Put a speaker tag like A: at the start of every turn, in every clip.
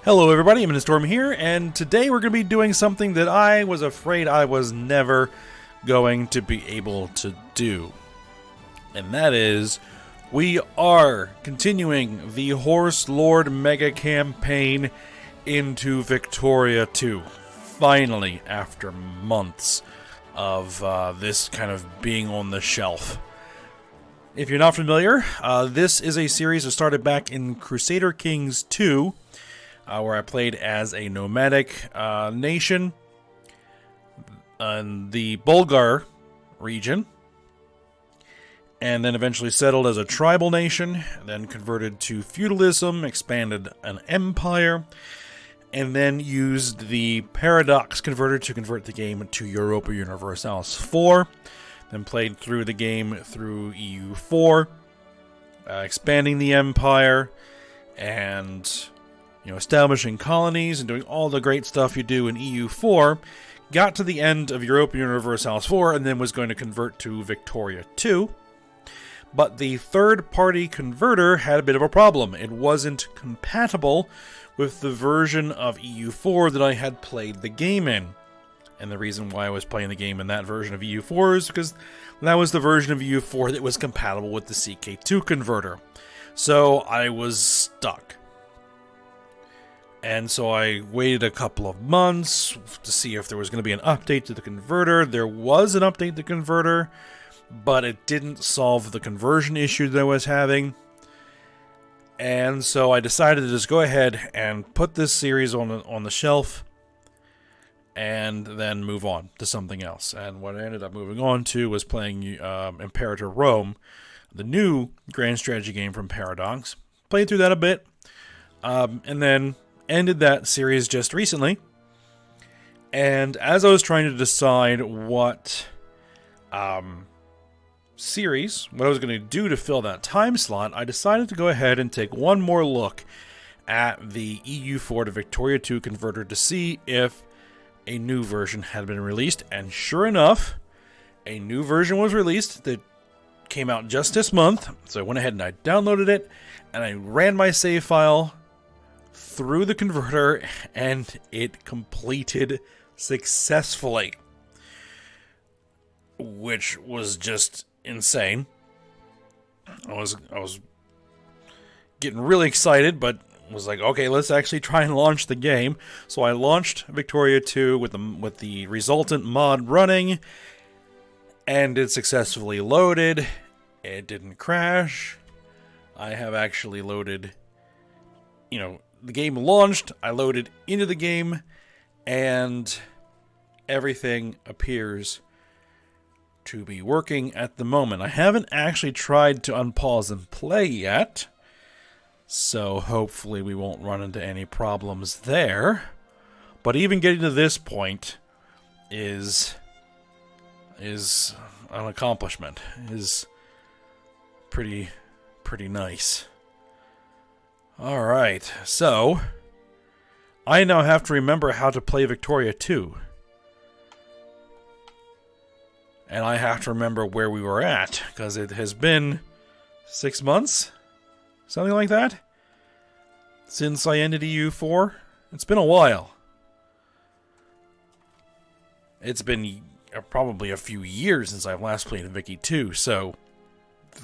A: Hello everybody, I'm Storm here, and today we're going to be doing something that I was afraid I was never going to be able to do. And that is, we are continuing the Horse Lord Mega Campaign into Victoria 2. Finally, after months of this kind of being on the shelf. If you're not familiar, this is a series that started back in Crusader Kings 2, where I played as a nomadic nation in the Bulgar region, and then eventually settled as a tribal nation, then converted to feudalism, expanded an empire, and then used the Paradox converter to convert the game to Europa Universalis 4, then played through the game through EU4, expanding the empire, and establishing colonies and doing all the great stuff you do in EU4, got to the end of Europa Universalis 4 and then was going to convert to Victoria 2. But the third-party converter had a bit of a problem. It wasn't compatible with the version of EU4 that I had played the game in. And the reason why I was playing the game in that version of EU4 is because that was the version of EU4 that was compatible with the CK2 converter. So I was stuck. And so I waited a couple of months to see if there was going to be an update to the converter. There was an update to the converter, but it didn't solve the conversion issue that I was having. And so I decided to just go ahead and put this series on the shelf and then move on to something else. And what I ended up moving on to was playing Imperator Rome, the new grand strategy game from Paradox. Played through that a bit, and then ended that series just recently. And as I was trying to decide what series, what I was going to do to fill that time slot, I decided to go ahead and take one more look at the EU4 to Victoria 2 converter to see if a new version had been released. And sure enough, a new version was released that came out just this month. So I went ahead and I downloaded it, and I ran my save file through the converter, and it completed successfully, which was just insane. I was getting really excited, but was like, okay, let's actually try and launch the game. So I launched Victoria 2 with the resultant mod running, and it successfully loaded. It didn't crash. I have actually loaded, the game launched, I loaded into the game, and everything appears to be working at the moment. I haven't actually tried to unpause and play yet, so hopefully we won't run into any problems there. But even getting to this point is an accomplishment. Is pretty nice. Alright, so I now have to remember how to play Victoria 2. And I have to remember where we were at, because it has been 6 months? Something like that? Since I ended EU4? It's been a while. It's been probably a few years since I've last played Vicky 2, so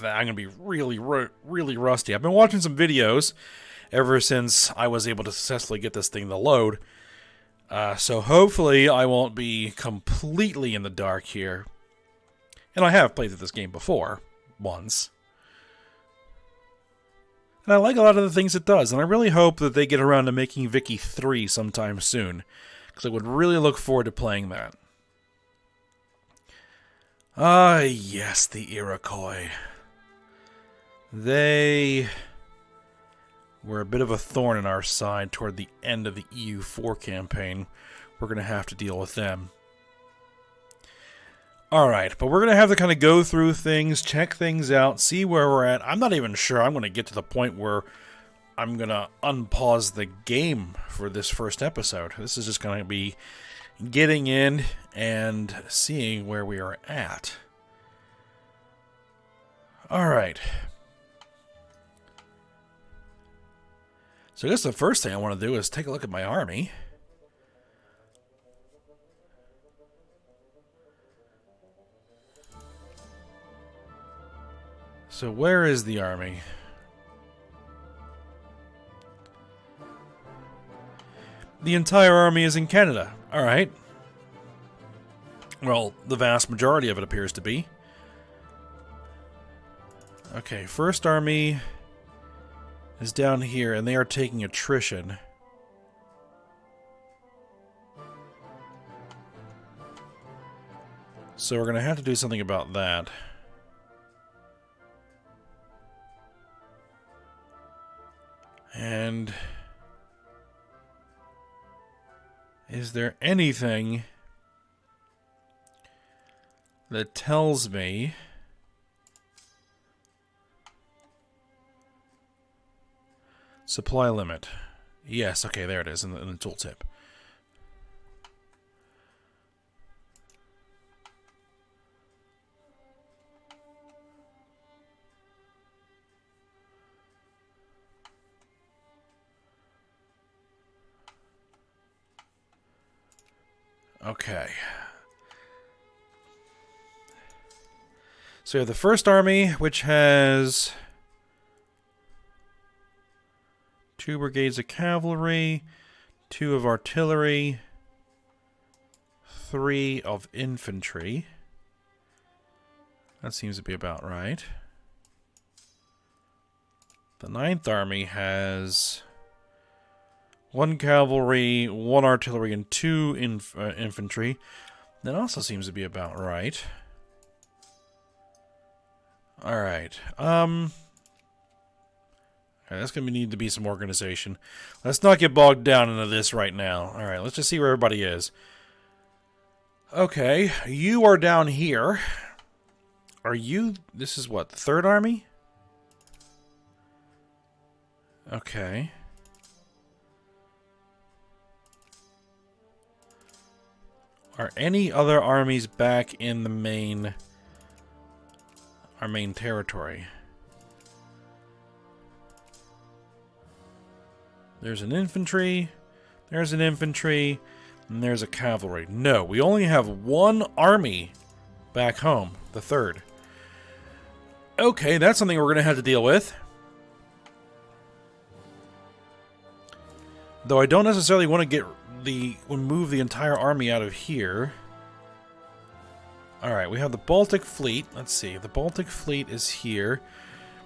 A: I'm going to be really rusty. I've been watching some videos ever since I was able to successfully get this thing to load. So hopefully I won't be completely in the dark here. And I have played through this game before, once. And I like a lot of the things it does, and I really hope that they get around to making Vicky 3 sometime soon, because I would really look forward to playing that. Ah, yes, the Iroquois. They were a bit of a thorn in our side toward the end of the EU4 campaign. We're going to have to deal with them. Alright, but we're going to have to kind of go through things, check things out, see where we're at. I'm not even sure I'm going to get to the point where I'm going to unpause the game for this first episode. This is just going to be getting in and seeing where we are at. Alright. So I guess the first thing I want to do is take a look at my army. So where is the army? The entire army is in Canada. Alright. Well, the vast majority of it appears to be. Okay, first army is down here, and they are taking attrition. So we're going to have to do something about that. And is there anything that tells me supply limit? Yes, okay, there it is in the tooltip. Okay. So we have the first army, which has 2 brigades of cavalry, 2 of artillery, 3 of infantry. That seems to be about right. The 9th army has 1 cavalry, 1 artillery, and 2 infantry. That also seems to be about right. Alright. That's going to need to be some organization. Let's not get bogged down into this right now. Alright, let's just see where everybody is. Okay, you are down here. Are you... This is what, the 3rd Army? Okay. Are any other armies back in the main... our main territory? There's an infantry, there's an infantry, and there's a cavalry. No, we only have 1 army back home, the 3rd. Okay, that's something we're going to have to deal with. Though I don't necessarily want to move the entire army out of here. Alright, we have the Baltic Fleet. Let's see, the Baltic Fleet is here.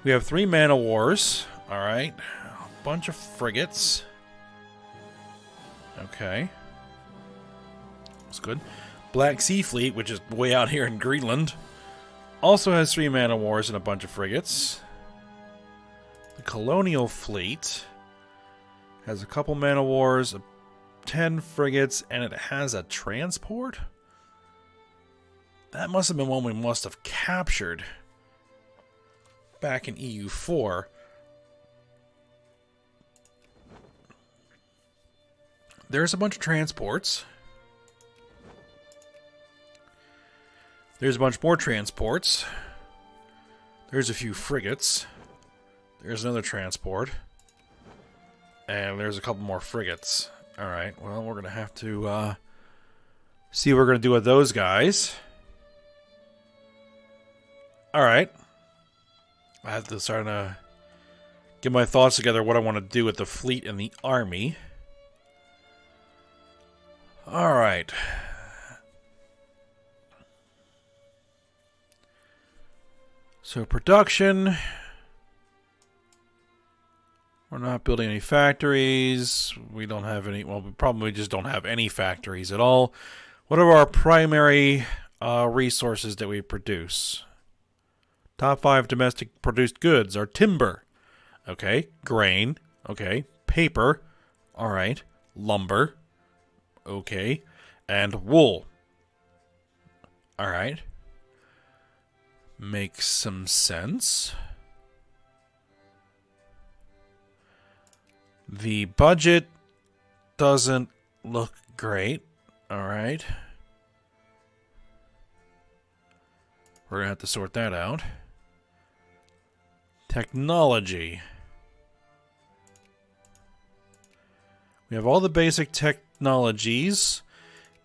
A: We have 3 man-of-wars. Alright. A bunch of frigates. Okay. That's good. Black Sea Fleet, which is way out here in Greenland, also has 3 man-of-wars and a bunch of frigates. The Colonial Fleet has a couple man-of-wars, 10 frigates, and it has a transport? That must have been one we must have captured back in EU4. There's a bunch of transports. There's a bunch more transports. There's a few frigates. There's another transport. And there's a couple more frigates. Alright, well, we're going to have to see what we're going to do with those guys. Alright. I have to start to get my thoughts together what I want to do with the fleet and the army. Alright. So production. We're not building any factories. We don't have any, well, we probably just don't have any factories at all. What are our primary resources that we produce? Top 5 domestic produced goods are timber. Okay. Grain. Okay. Paper. Alright. Lumber. Okay. And wool. Alright. Makes some sense. The budget doesn't look great. Alright. We're going to have to sort that out. Technology. We have all the basic technologies,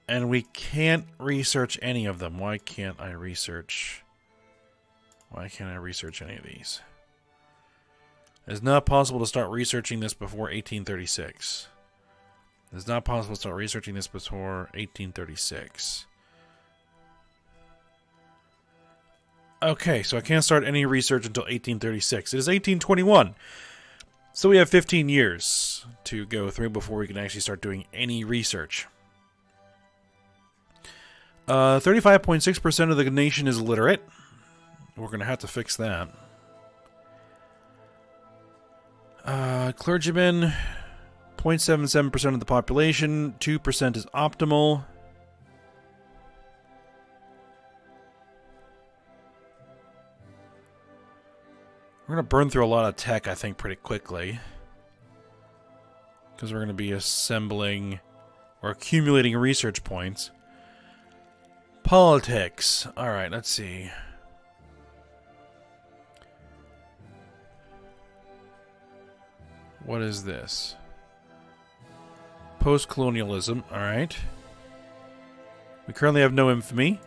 A: and we can't research any of them. Why can't I research? Why can't I research any of these? It's not possible to start researching this before 1836. It's not possible to start researching this before 1836. Okay, so I can't start any research until 1836. It is 1821. So we have 15 years to go through before we can actually start doing any research. 35.6% of the nation is illiterate. We're going to have to fix that. Clergymen, 0.77% of the population. 2% is optimal. We're going to burn through a lot of tech, I think, pretty quickly. Because we're going to be assembling or accumulating research points. Politics. Alright, let's see. What is this? Post-colonialism. Alright. We currently have no infamy.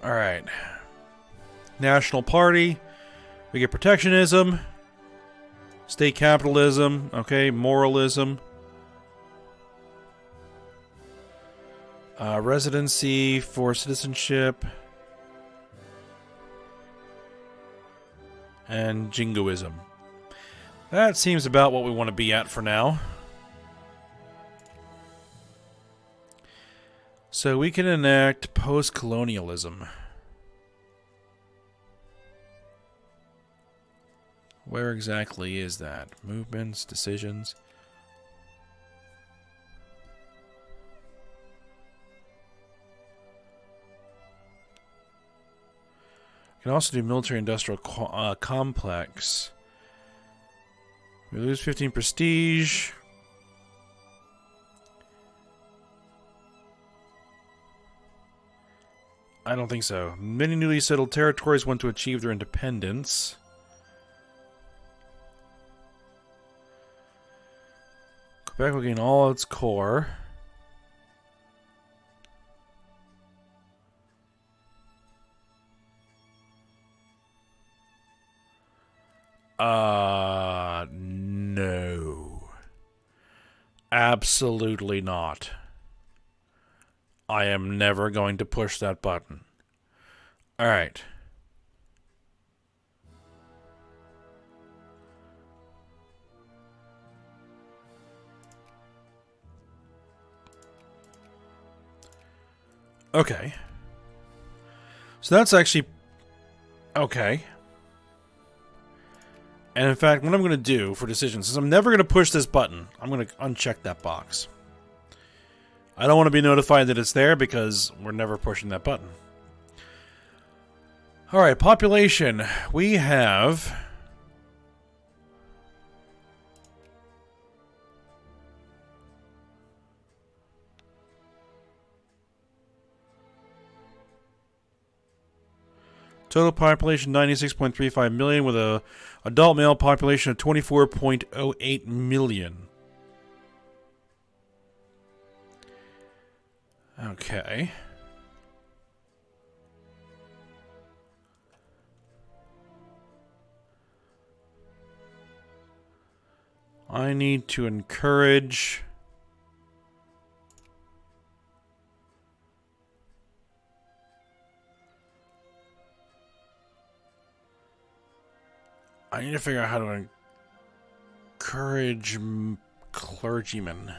A: Alright. National Party. We get protectionism. State capitalism. Okay, moralism. Residency for citizenship. And jingoism. That seems about what we want to be at for now. So we can enact post-colonialism. Where exactly is that? Movements, decisions. You can also do military-industrial complex. We lose 15 prestige. I don't think so. Many newly settled territories want to achieve their independence. Quebec will gain all its core. No. Absolutely not. I am never going to push that button. Alright. Okay. So that's actually... okay. And in fact, what I'm going to do for decisions, since I'm never going to push this button, I'm going to uncheck that box. I don't want to be notified that it's there because we're never pushing that button. Alright, population. We have... total population 96.35 million with a adult male population of 24.08 million. Okay. I need to encourage... I need to figure out how to encourage clergymen.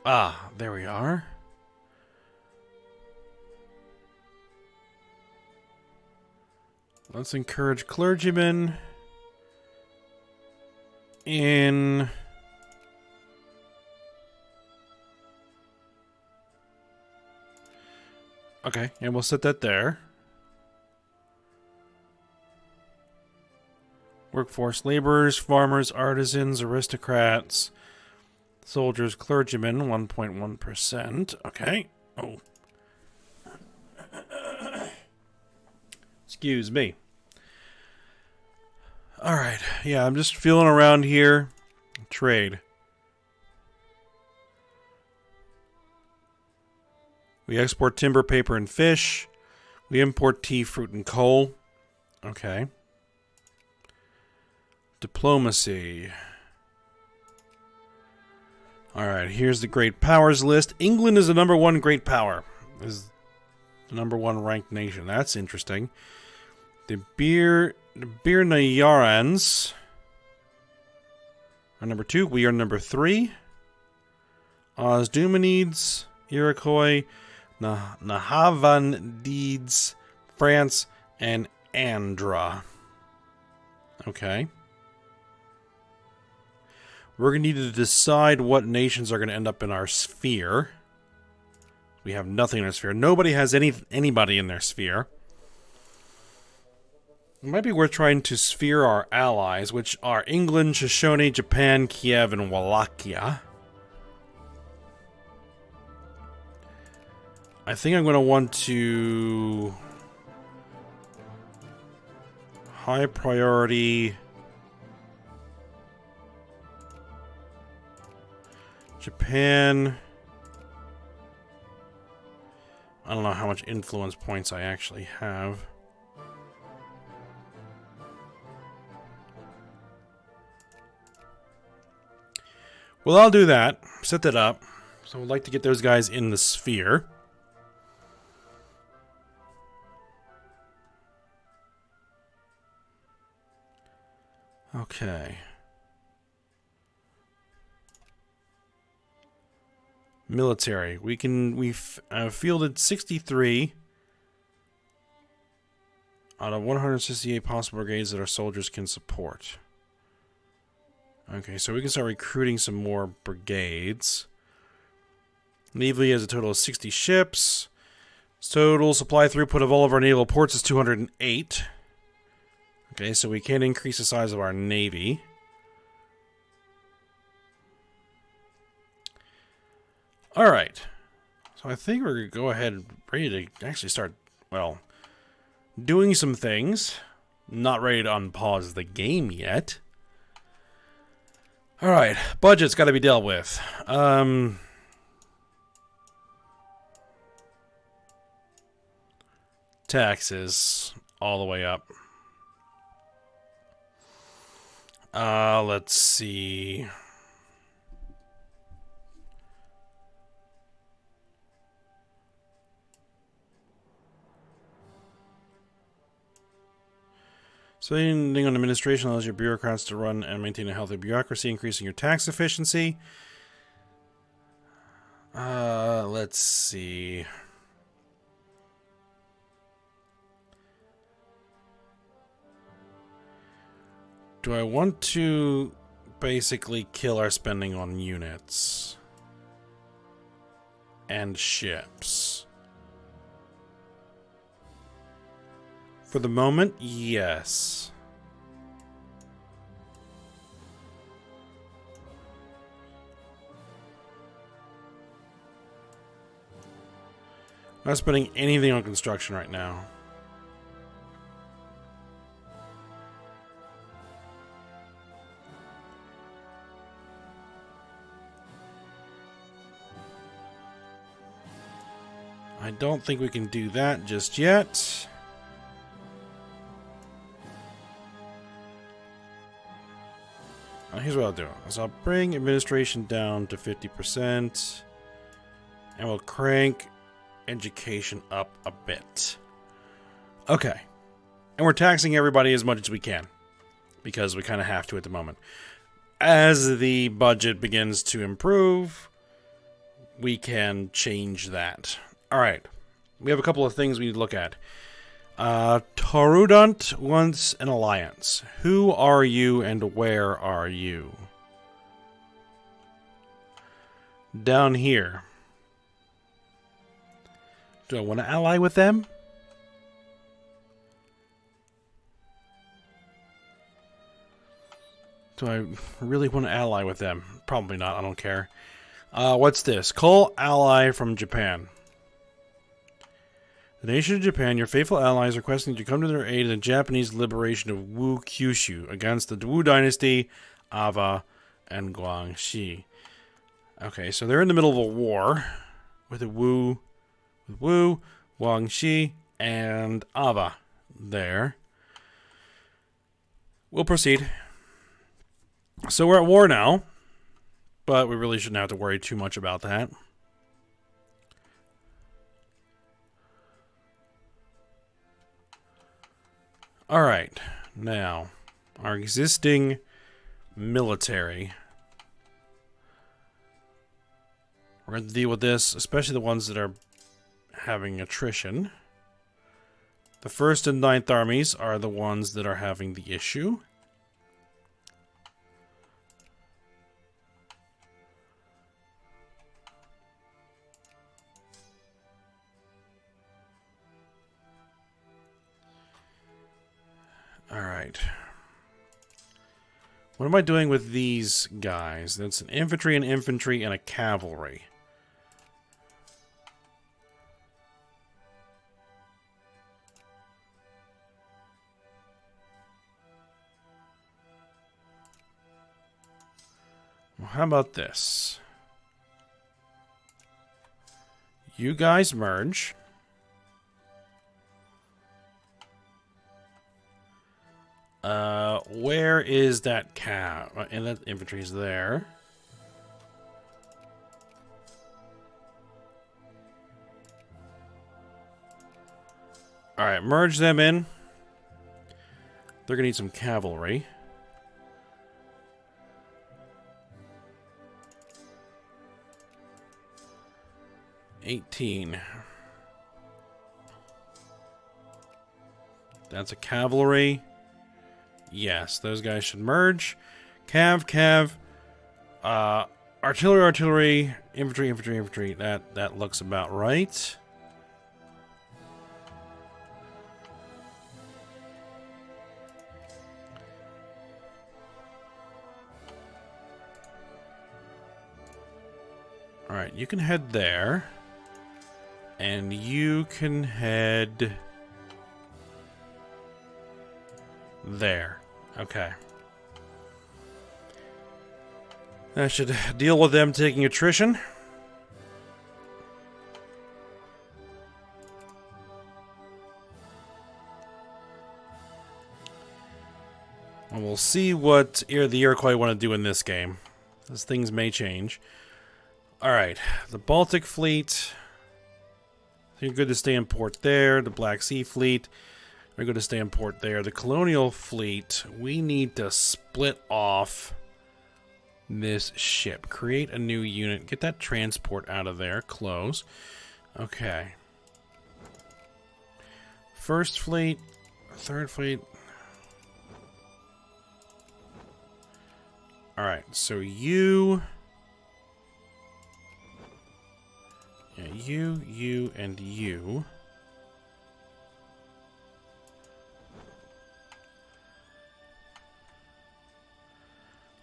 A: Ah, there we are. Let's encourage clergymen in... okay, and we'll set that there. Workforce laborers, farmers, artisans, aristocrats, soldiers, clergymen, 1.1%. Okay. Oh. Excuse me. Alright, yeah, I'm just feeling around here. Trade. We export timber, paper, and fish. We import tea, fruit, and coal. Okay. Diplomacy. Alright, here's the great powers list. England is the #1 great power. Is the #1 ranked nation. That's interesting. The Birnayarans are #2. We are #3. Osdumenides, Iroquois, Nahavandides, France, and Andhra. Okay. We're going to need to decide what nations are going to end up in our sphere. We have nothing in our sphere. Nobody has anybody in their sphere. It might be worth trying to sphere our allies, which are England, Shoshone, Japan, Kiev, and Wallachia. I think I'm going to want to high priority Japan. I don't know how much influence points I actually have. Well, I'll do that. Set that up. So I'd like to get those guys in the sphere. Okay. Military. We've fielded 63 out of 168 possible brigades that our soldiers can support. Okay, so we can start recruiting some more brigades. Navy has a total of 60 ships. Total supply throughput of all of our naval ports is 208. Okay, so we can increase the size of our navy. Alright. So I think we're going to go ahead and ready to actually start, well, doing some things. Not ready to unpause the game yet. Alright, budget's got to be dealt with. Taxes all the way up. Let's see. Spending on administration allows your bureaucrats to run and maintain a healthy bureaucracy, increasing your tax efficiency. Let's see. Do I want to basically kill our spending on units and ships? For the moment, yes. Not spending anything on construction right now. I don't think we can do that just yet. Here's what I'll do. I'll bring administration down to 50%. And we'll crank education up a bit. Okay. And we're taxing everybody as much as we can. Because we kind of have to at the moment. As the budget begins to improve, we can change that. Alright. We have a couple of things we need to look at. Tarudunt wants an alliance. Who are you and where are you? Down here. Do I want to ally with them? Do I really want to ally with them? Probably not, I don't care. What's this? Call ally from Japan.
B: The nation of Japan, your faithful allies, requesting you come to their aid in the Japanese liberation of Wu Kyushu against the Wu Dynasty, Ava, and Guangxi. Okay, so they're in the middle of a war with the Wu, Guangxi, and Ava there. We'll proceed. So we're at war now, but we really shouldn't have to worry too much about that. Alright, now, our existing military. We're going to deal with this, especially the ones that are having attrition. The 1st and 9th armies are the ones that are having the issue. Alright. What am I doing with these guys? That's an infantry, and a cavalry. Well, how about this? You guys merge. Where is that cav? And that infantry's there. Alright, merge them in. They're gonna need some cavalry. $18. That's a cavalry. Yes, those guys should merge. Cav. Artillery. Infantry. That looks about right. Alright, you can head there. And you can head there. Okay. That should deal with them taking attrition. And we'll see what the Iroquois want to do in this game, as things may change. Alright, the Baltic Fleet. You're good to stay in port there. The Black Sea Fleet. We're going to stay in port there. The Colonial Fleet, we need to split off this ship. Create a new unit. Get that transport out of there. Close. Okay. First Fleet. Third Fleet. Alright, so you... Yeah, you, and you...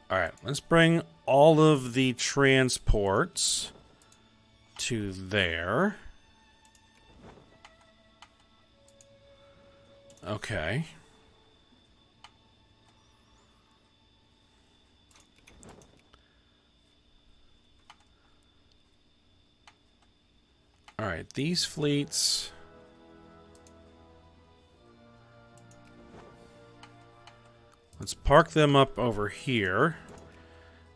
B: Alright, let's bring all of the transports to there. Okay. Alright, these fleets... Let's park them up over here,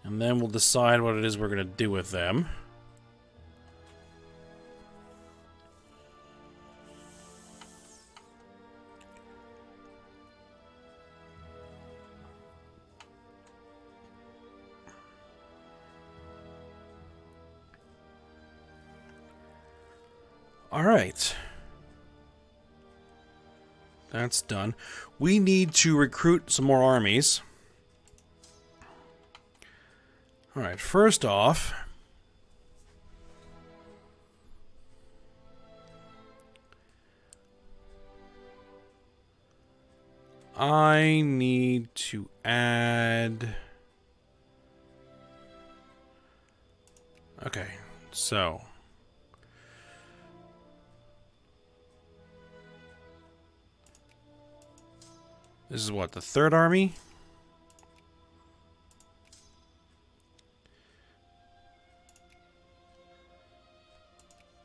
B: and then we'll decide what it is we're going to do with them. All right. That's done. We need to recruit some more armies. Alright, first off... I need to add... Okay, so... This is what, the Third Army?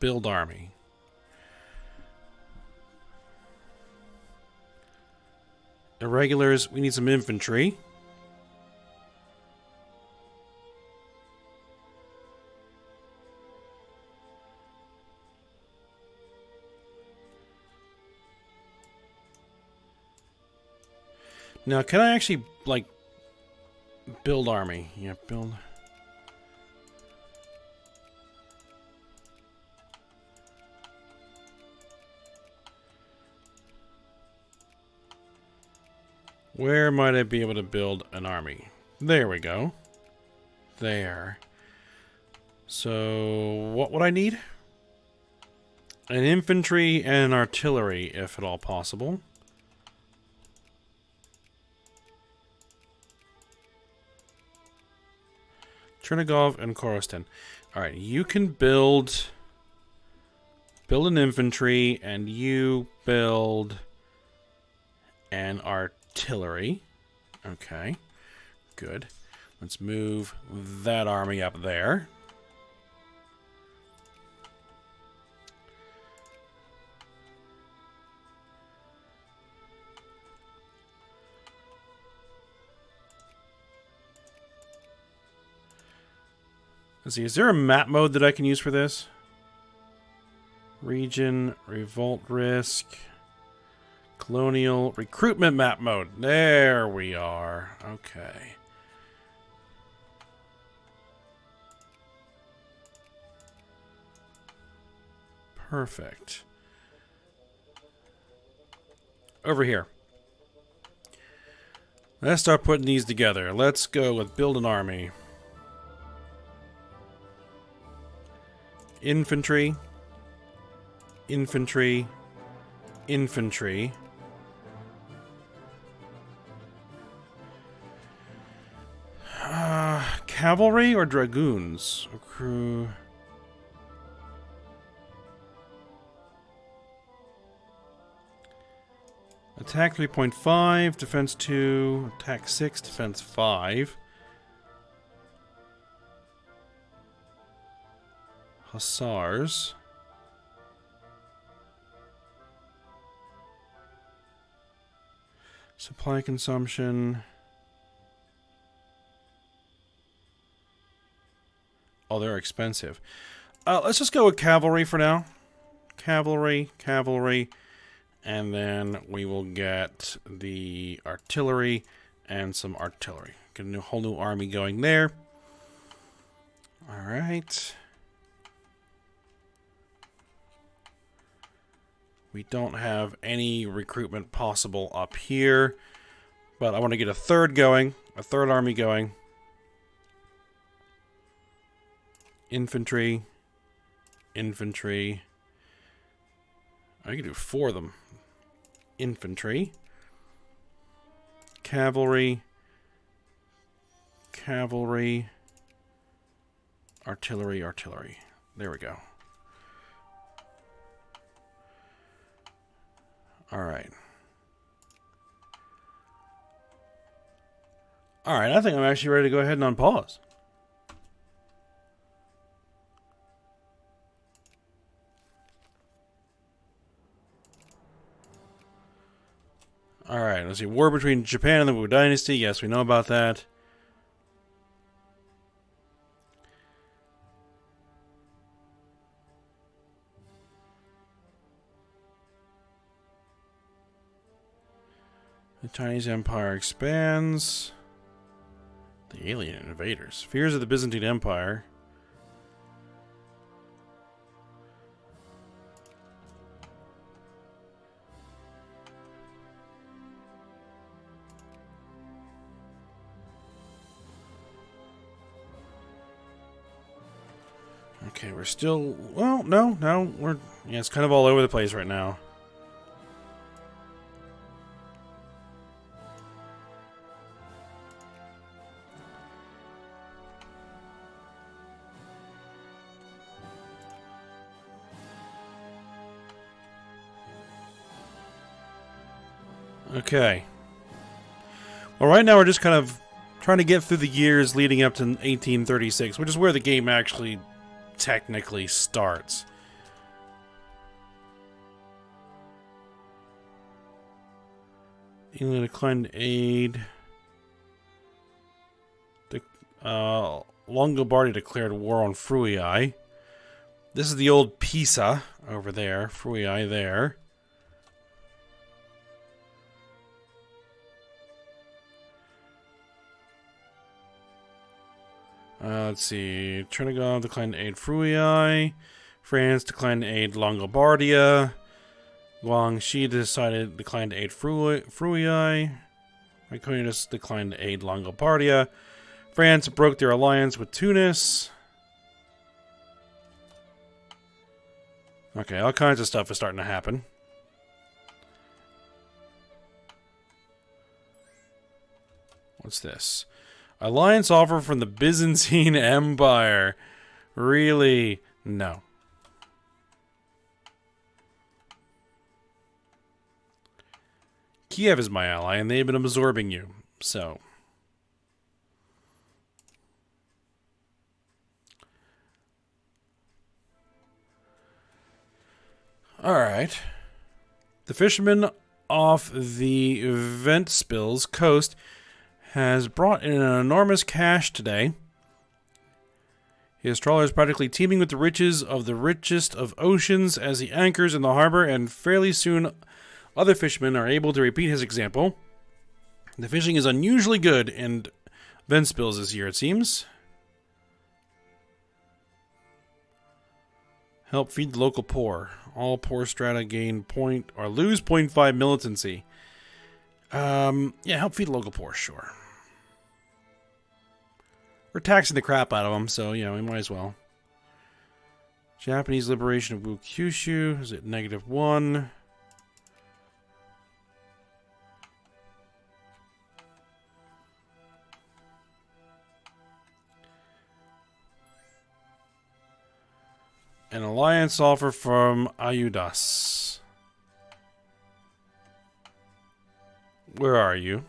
B: Build army. Irregulars, we need some infantry. Now, can I actually, like, build army? Yeah, build... Where might I be able to build an army? There we go. There. So, what would I need? An infantry and an artillery, if at all possible. Chernigov and Korostan. Alright, you can build an infantry, and you build an artillery. Okay, good. Let's move that army up there. Let's see, is there a map mode that I can use for this? Region, revolt risk, colonial, recruitment map mode. There we are. Okay. Perfect. Over here. Let's start putting these together. Let's go with build an army. Infantry, infantry, infantry. Cavalry or dragoons? Crew. Attack 3.5, defense 2, attack 6, defense 5. Hussars. Supply consumption. Oh, they're expensive. Let's just go with cavalry for now. Cavalry, cavalry. And then we will get the artillery and some artillery. Get a whole new army going there. Alright. We don't have any recruitment possible up here. But I want to get a third going. A third army going. Infantry. Infantry. I can do 4 of them. Infantry. Cavalry. Cavalry. Artillery, artillery. There we go. Alright. Alright, I think I'm actually ready to go ahead and unpause. Alright, let's see. War between Japan and the Wu Dynasty. Yes, we know about that. The Chinese Empire expands. The alien invaders. Fears of the Byzantine Empire. Okay, we're still... Well, no, we're... Yeah, it's kind of all over the place right now. Okay. Well, right now we're just kind of trying to get through the years leading up to 1836, which is where the game actually technically starts. England declined aid. Longobardi declared war on Fruii. This is the old Pisa over there. Fruii there. Let's see. Trinidad declined aid Fruii. France declined aid Longobardia. Guangxi declined aid Fruii. Iconius declined aid Longobardia. France broke their alliance with Tunis. Okay, all kinds of stuff is starting to happen. What's this? Alliance offer from the Byzantine Empire. Really? No. Kiev is my ally, and they've been absorbing you, so... Alright. The fisherman off the Ventspils coast has brought in an enormous cache today. His trawler is practically teeming with the riches of the richest of oceans as he anchors in the harbor, and fairly soon other fishermen are able to repeat his example. The fishing is unusually good in Ventspils this year, it seems. Help feed the local poor. All poor strata gain point or lose 0.5 militancy. Yeah, help feed the local poor, sure. We're taxing the crap out of them, so, you know, we might as well. Japanese liberation of Wukyushu is at -1. An alliance offer from Ayudas. Where are you?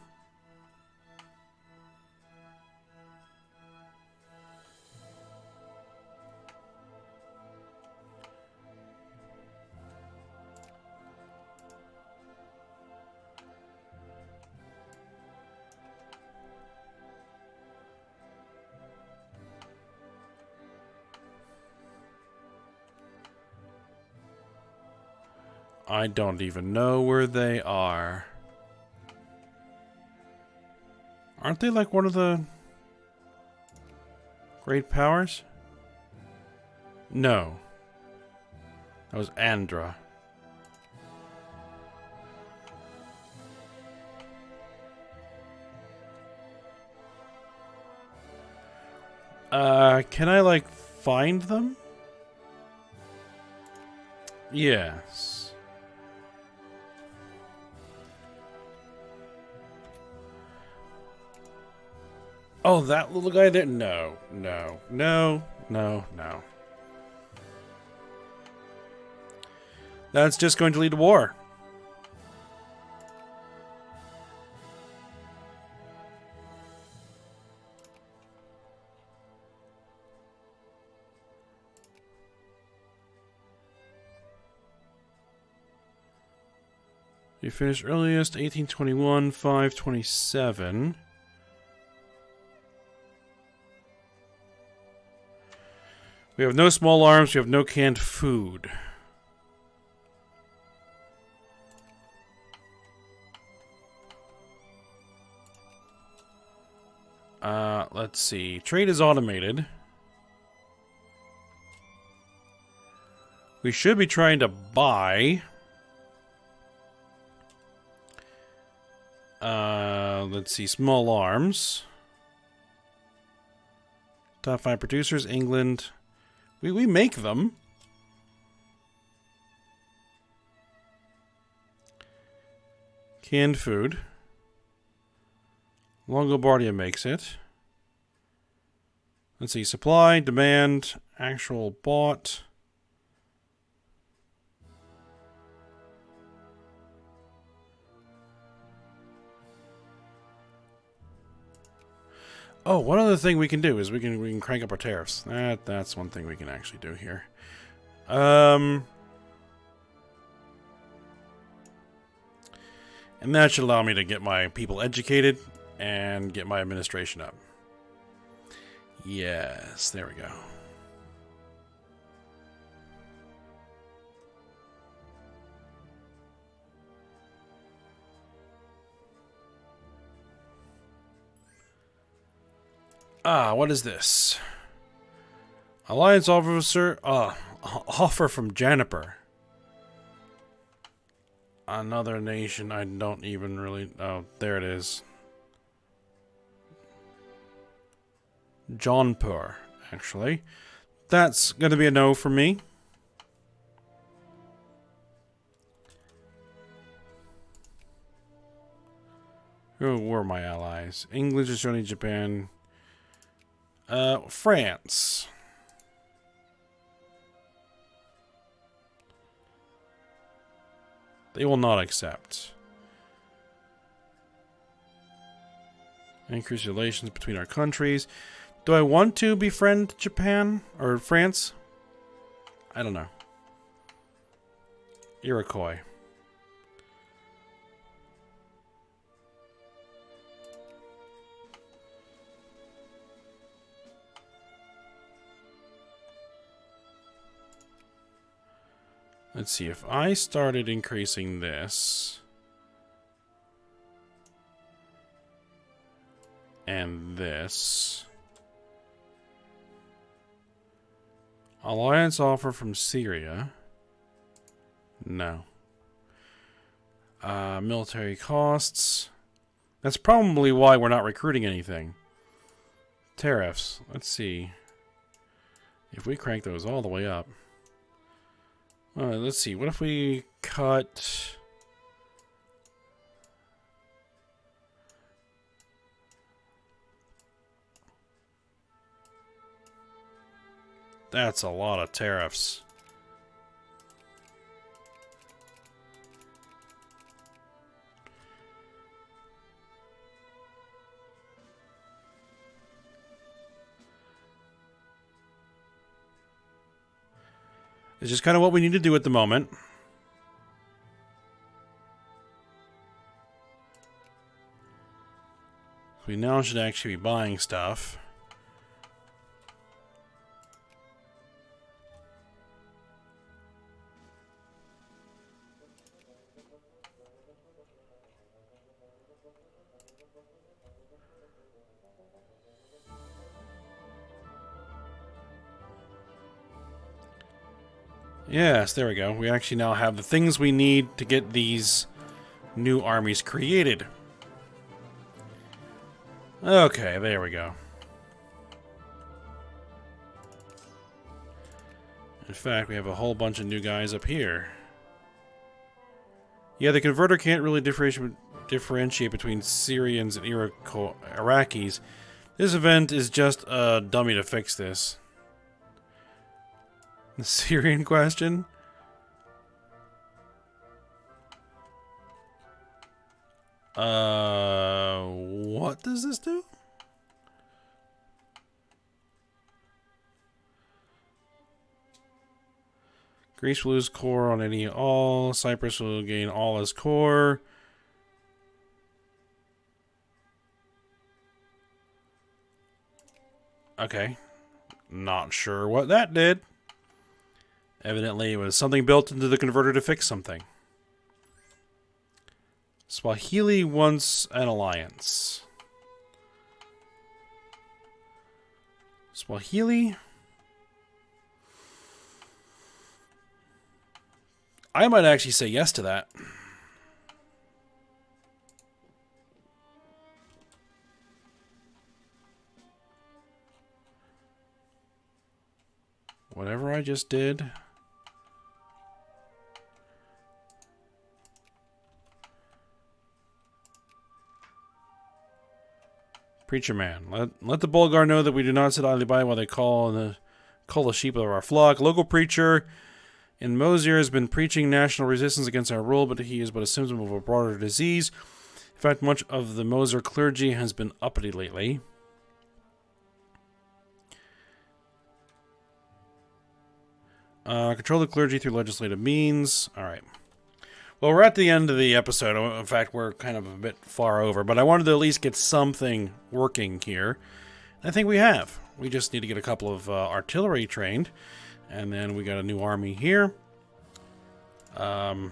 B: I don't even know where they are. Aren't they like one of the great powers? No. That was Andhra. Can I like find them? Yes. Oh, that little guy there? No, no, no, no, no. That's just going to lead to war. You finished earliest 1821, 527. We have no small arms, we have no canned food. Let's see. Trade is automated. We should be trying to buy. Let's see. Small arms. Top 5 producers, England. We make them. Canned food. Longobardia makes it. Let's see. Supply, demand, actual bought. Oh, one other thing we can do is we can crank up our tariffs. That's one thing we can actually do here. And that should allow me to get my people educated and get my administration up. Yes, there we go. Ah, what is this? Alliance officer, offer from Janiper. Another nation I don't even really... Oh, there it is. Jaunpur, actually. That's going to be a no for me. Who were my allies? England is joining Japan. France. They will not accept. Increase relations between our countries. Do I want to befriend Japan or France? I don't know. Iroquois. Let's see, if I started increasing this and this. Alliance offer from Syria. No. Military costs. That's probably why we're not recruiting anything. Tariffs. Let's see. If we crank those all the way up. Let's see. What if we cut... That's a lot of tariffs. It's just kind of what we need to do at the moment. We now should actually be buying stuff. Yes, there we go. We actually now have the things we need to get these new armies created. Okay, there we go. In fact, we have a whole bunch of new guys up here. Yeah, the converter can't really differentiate between Syrians and Iraqis. This event is just a dummy to fix this. The Syrian question? What does this do? Greece will lose core on any all. Cyprus will gain all as core. Okay. Not sure what that did. Evidently, it was something built into the converter to fix something. Swahili wants an alliance. Swahili? I might actually say yes to that. Whatever I just did. Preacher man, let the Bulgar know that we do not sit idly by while they call the sheep of our flock. Local preacher in Mosier has been preaching national resistance against our rule, but he is but a symptom of a broader disease. In fact, much of the Moser clergy has been uppity lately. Control the clergy through legislative means. All right. Well, we're at the end of the episode. In fact, we're kind of a bit far over, but I wanted to at least get something working here. I think we have. We just need to get a couple of artillery trained, and then we got a new army here. We're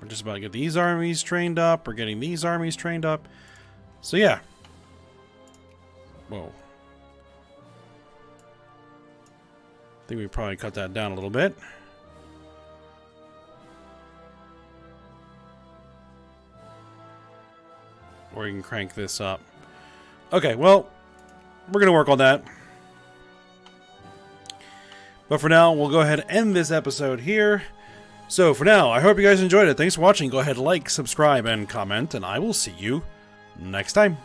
B: just about to get these armies trained up. We're getting these armies trained up. So, yeah. Whoa. I think we probably cut that down a little bit. Or you can crank this up. Okay, well, we're going to work on that. But for now, we'll go ahead and end this episode here. So for now, I hope you guys enjoyed it. Thanks for watching. Go ahead, like, subscribe, and comment, and I will see you next time.